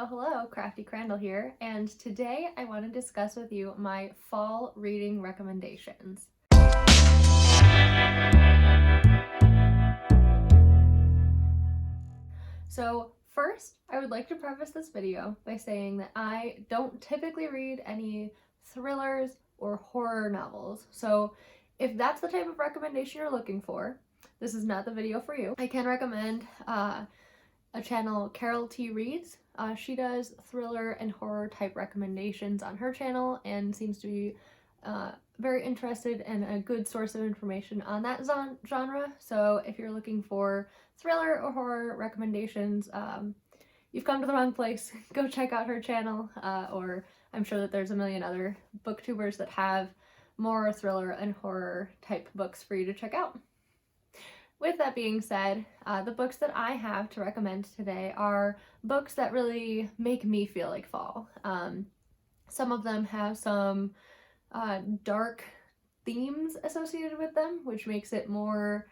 Hello, Crafty Crandall here, and today I want to discuss with you my fall reading recommendations. So first, I would like to preface this video by saying that I don't typically read any thrillers or horror novels, so if that's the type of recommendation you're looking for, this is not the video for you. I can recommend a channel, Carol T. Reads. She does thriller and horror type recommendations on her channel and seems to be very interested and a good source of information on that genre. So if you're looking for thriller or horror recommendations, you've come to the wrong place. Go check out her channel, or I'm sure that there's a million other booktubers that have more thriller and horror type books for you to check out. With that being said, the books that I have to recommend today are books that really make me feel like fall. Some of them have some dark themes associated with them, which makes it more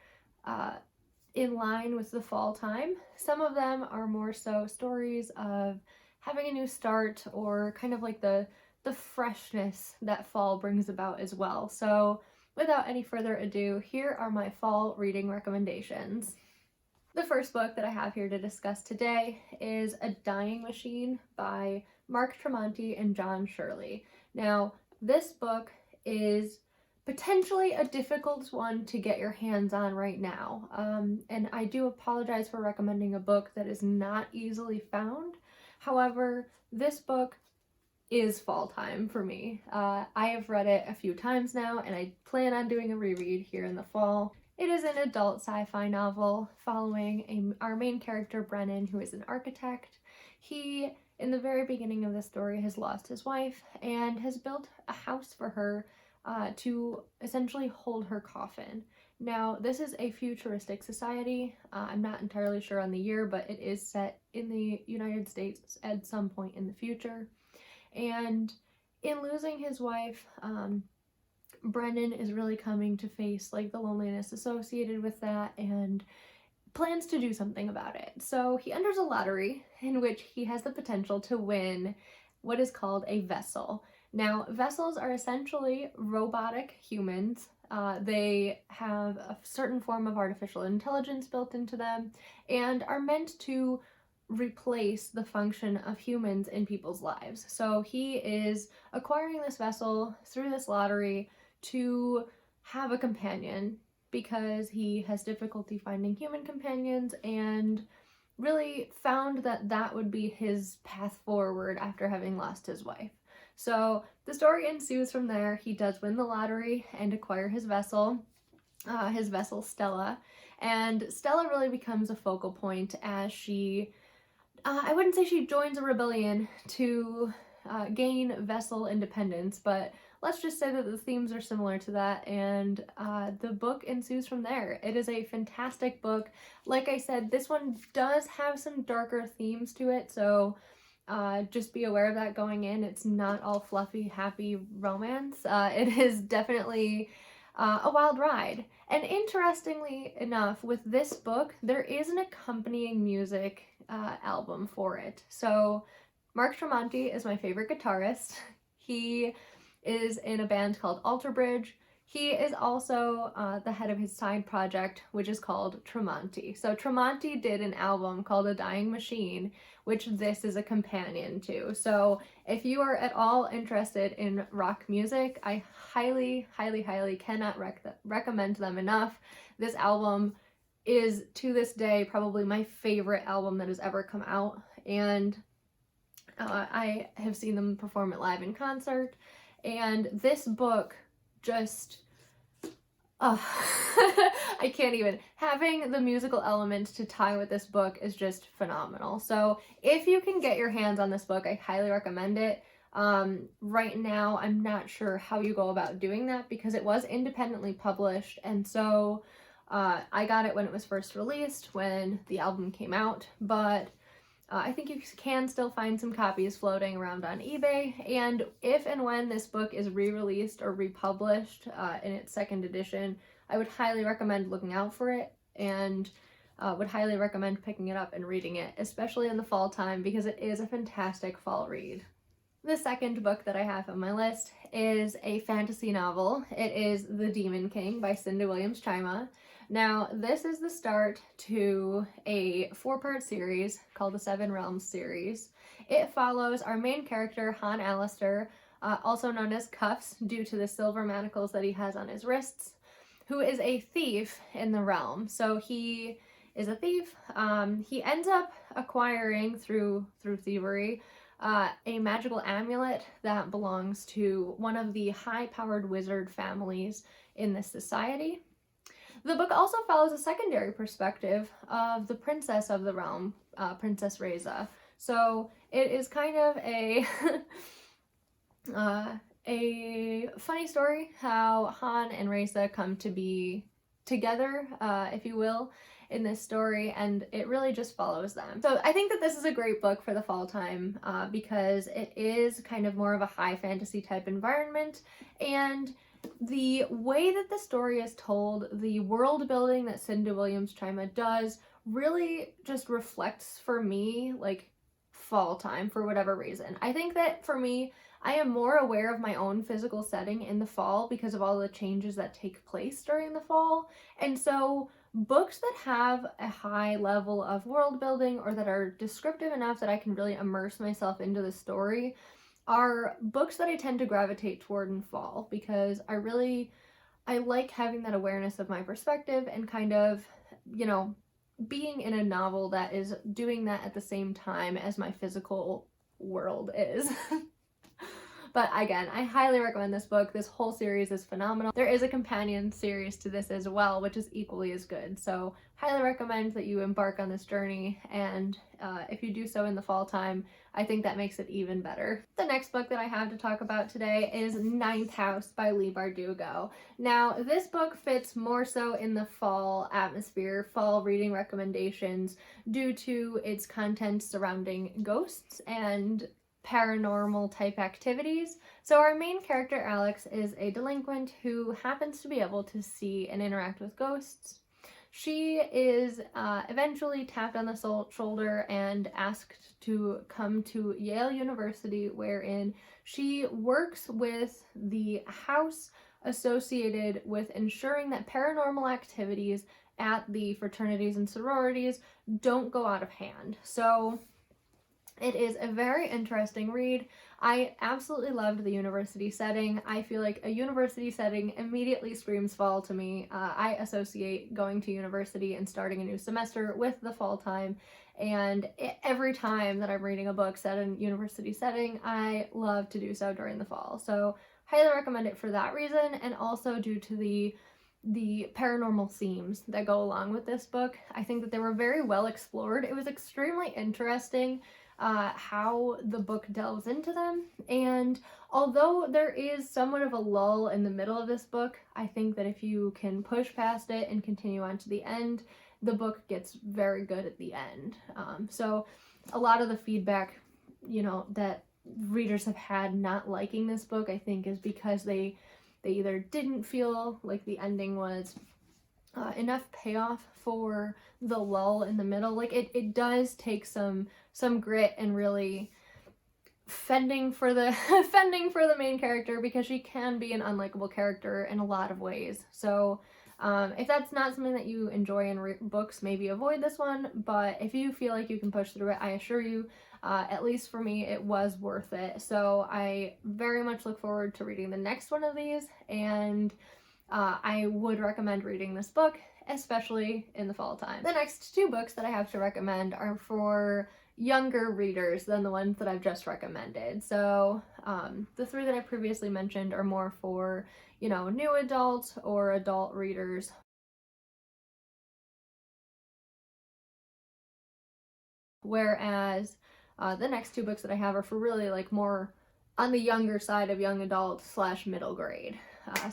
in line with the fall time. Some of them are more so stories of having a new start or kind of like the freshness that fall brings about as well. So without any further ado, here are my fall reading recommendations. The first book that I have here to discuss today is A Dying Machine by Mark Tremonti and John Shirley. Now, this book is potentially a difficult one to get your hands on right now, and I do apologize for recommending a book that is not easily found. However, this book is fall time for me. I have read it a few times now, and I plan on doing a reread here in the fall. It is an adult sci-fi novel following our main character, Brennan, who is an architect. He, in the very beginning of the story, has lost his wife and has built a house for her to essentially hold her coffin. Now, this is a futuristic society. I'm not entirely sure on the year, but it is set in the United States at some point in the future. And in losing his wife, Brennan is really coming to face like the loneliness associated with that and plans to do something about it. So he enters a lottery in which he has the potential to win what is called a vessel. Now, vessels are essentially robotic humans. They have a certain form of artificial intelligence built into them and are meant to replace the function of humans in people's lives. So he is acquiring this vessel through this lottery to have a companion because he has difficulty finding human companions and really found that that would be his path forward after having lost his wife. So the story ensues from there. He does win the lottery and acquire his vessel Stella, and Stella really becomes a focal point as she I wouldn't say she joins a rebellion to gain vessel independence, but let's just say that the themes are similar to that, and the book ensues from there. It is a fantastic book. Like I said, this one does have some darker themes to it, so just be aware of that going in. It's not all fluffy, happy romance. It is definitely a wild ride. And interestingly enough, with this book, there is an accompanying music album for it. So Mark Tremonti is my favorite guitarist. He is in a band called Alter Bridge. He is also the head of his side project, which is called Tremonti. So Tremonti did an album called A Dying Machine, which this is a companion to. So if you are at all interested in rock music, I highly, highly, highly cannot recommend them enough. This album is, to this day, probably my favorite album that has ever come out, and I have seen them perform it live in concert, and this book just I can't even. Having the musical element to tie with this book is just phenomenal. So if you can get your hands on this book, I highly recommend it. Right now, I'm not sure how you go about doing that because it was independently published, and so I got it when it was first released, when the album came out, but I think you can still find some copies floating around on eBay, and if and when this book is re-released or republished in its second edition, I would highly recommend looking out for it. And would highly recommend picking it up and reading it, especially in the fall time, because it is a fantastic fall read. The second book that I have on my list is a fantasy novel. It is The Demon King by Cinda Chima. Now, this is the start to a 4-part series called the Seven Realms series. It follows our main character, Han Alistair, also known as Cuffs due to the silver manacles that he has on his wrists, who is a thief in the realm. So he is a thief. He ends up acquiring through thievery a magical amulet that belongs to one of the high-powered wizard families in this society. The book also follows a secondary perspective of the princess of the realm, Princess Razer. So it is kind of a a funny story how Han and Razer come to be together, if you will, in this story, and it really just follows them. So I think that this is a great book for the fall time because it is kind of more of a high fantasy type environment, and the way that the story is told, the world building that Cinda Chima does really just reflects for me like fall time for whatever reason. I think that for me, I am more aware of my own physical setting in the fall because of all the changes that take place during the fall. And so books that have a high level of world building or that are descriptive enough that I can really immerse myself into the story are books that I tend to gravitate toward in fall, because I like having that awareness of my perspective and kind of, you know, being in a novel that is doing that at the same time as my physical world is. But again, I highly recommend this book. This whole series is phenomenal. There is a companion series to this as well, which is equally as good. So highly recommend that you embark on this journey, and if you do so in the fall time, I think that makes it even better. The next book that I have to talk about today is Ninth House by Leigh Bardugo. Now, this book fits more so in the fall atmosphere, fall reading recommendations, due to its content surrounding ghosts and paranormal type activities. So our main character, Alex, is a delinquent who happens to be able to see and interact with ghosts. She is eventually tapped on the shoulder and asked to come to Yale University, wherein she works with the house associated with ensuring that paranormal activities at the fraternities and sororities don't go out of hand. So it is a very interesting read. I absolutely loved the university setting. I feel like a university setting immediately screams fall to me. I associate going to university and starting a new semester with the fall time, and every time that I'm reading a book set in a university setting, I love to do so during the fall. So highly recommend it for that reason, and also due to the paranormal themes that go along with this book. I think that they were very well explored. It was extremely interesting how the book delves into them, and although there is somewhat of a lull in the middle of this book, I think that if you can push past it and continue on to the end, the book gets very good at the end. So a lot of the feedback, you know, that readers have had not liking this book, I think, is because they either didn't feel like the ending was enough payoff for the lull in the middle. Like it does take some grit and really fending for the main character, because she can be an unlikable character in a lot of ways. So if that's not something that you enjoy in books, maybe avoid this one. But if you feel like you can push through it, I assure you, at least for me, it was worth it. So I very much look forward to reading the next one of these, and I would recommend reading this book, especially in the fall time. The next two books that I have to recommend are for younger readers than the ones that I've just recommended. So the three that I previously mentioned are more for, you know, new adult or adult readers. Whereas the next two books that I have are for really like more on the younger side of young adult / middle grade.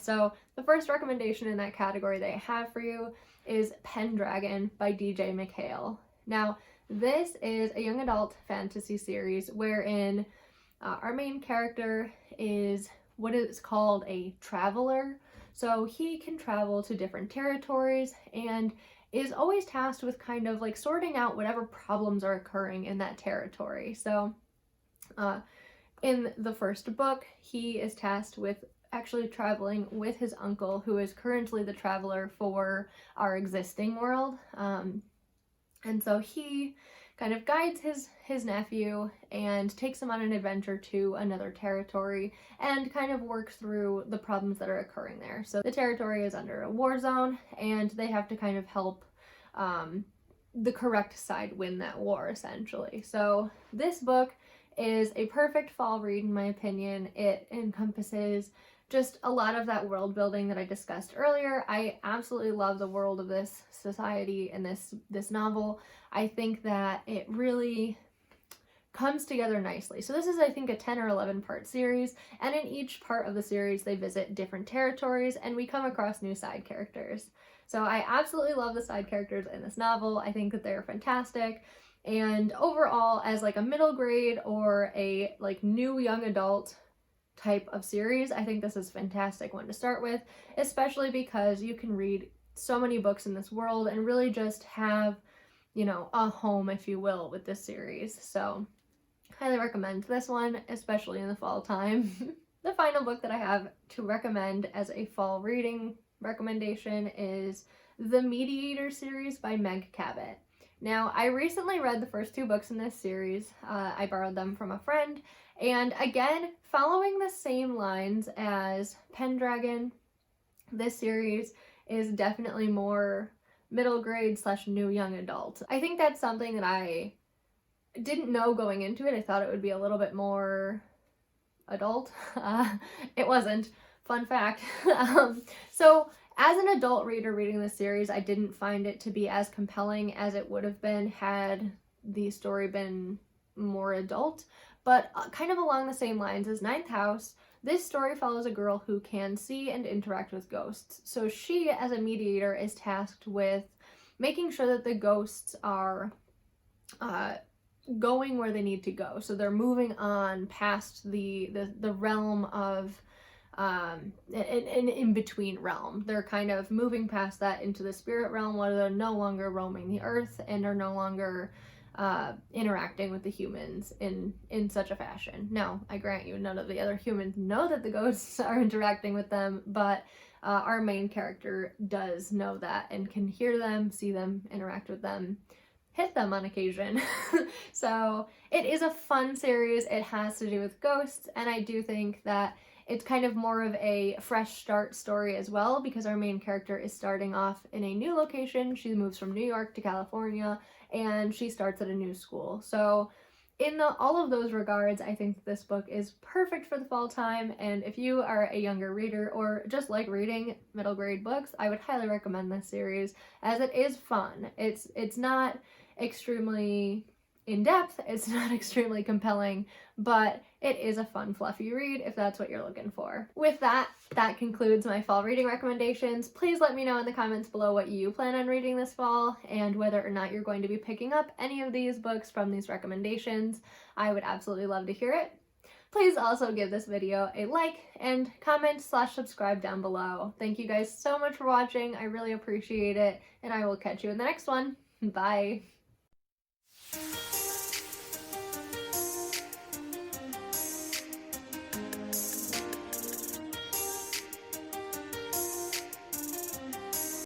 So the first recommendation in that category that I have for you is Pendragon by DJ McHale. Now, this is a young adult fantasy series wherein our main character is what is called a traveler. So he can travel to different territories, and is always tasked with kind of like sorting out whatever problems are occurring in that territory. So in the first book, he is tasked with actually traveling with his uncle, who is currently the traveler for our existing world. And so he kind of guides his nephew and takes him on an adventure to another territory and kind of works through the problems that are occurring there. So the territory is under a war zone, and they have to kind of help the correct side win that war, essentially. So this book is a perfect fall read, in my opinion. It encompasses just a lot of that world building that I discussed earlier. I absolutely love the world of this society and this novel. I think that it really comes together nicely. So this is, I think, a 10 or 11 part series, and in each part of the series they visit different territories and we come across new side characters. So I absolutely love the side characters in this novel. I think that they're fantastic. And overall, as like a middle grade or a like new young adult type of series, I think this is a fantastic one to start with, especially because you can read so many books in this world and really just have, you know, a home, if you will, with this series. So highly recommend this one, especially in the fall time. The final book that I have to recommend as a fall reading recommendation is the Mediator series by Meg Cabot. Now, I recently read the first 2 books in this series. I borrowed them from a friend, and again, following the same lines as Pendragon, this series is definitely more middle grade / new young adult. I think that's something that I didn't know going into it. I thought it would be a little bit more adult. It wasn't. Fun fact. So as an adult reader reading this series, I didn't find it to be as compelling as it would have been had the story been more adult. But kind of along the same lines as Ninth House, this story follows a girl who can see and interact with ghosts. So she, as a mediator, is tasked with making sure that the ghosts are going where they need to go. So they're moving on past the realm of an in-between realm. They're kind of moving past that into the spirit realm, where they're no longer roaming the earth and are no longer interacting with the humans in such a fashion. Now, I grant you, none of the other humans know that the ghosts are interacting with them, but our main character does know that and can hear them, see them, interact with them, hit them on occasion. So it is a fun series. It has to do with ghosts, and I do think that it's kind of more of a fresh start story as well, because our main character is starting off in a new location. She moves from New York to California, and she starts at a new school. So in all of those regards, I think this book is perfect for the fall time, and if you are a younger reader or just like reading middle grade books, I would highly recommend this series, as it is fun. It's not extremely in-depth, it's not extremely compelling, but it is a fun, fluffy read if that's what you're looking for. With that concludes my fall reading recommendations. Please let me know in the comments below what you plan on reading this fall and whether or not you're going to be picking up any of these books from these recommendations. I would absolutely love to hear it. Please also give this video a like and comment / subscribe down below. Thank you guys so much for watching. I really appreciate it, and I will catch you in the next one. Bye.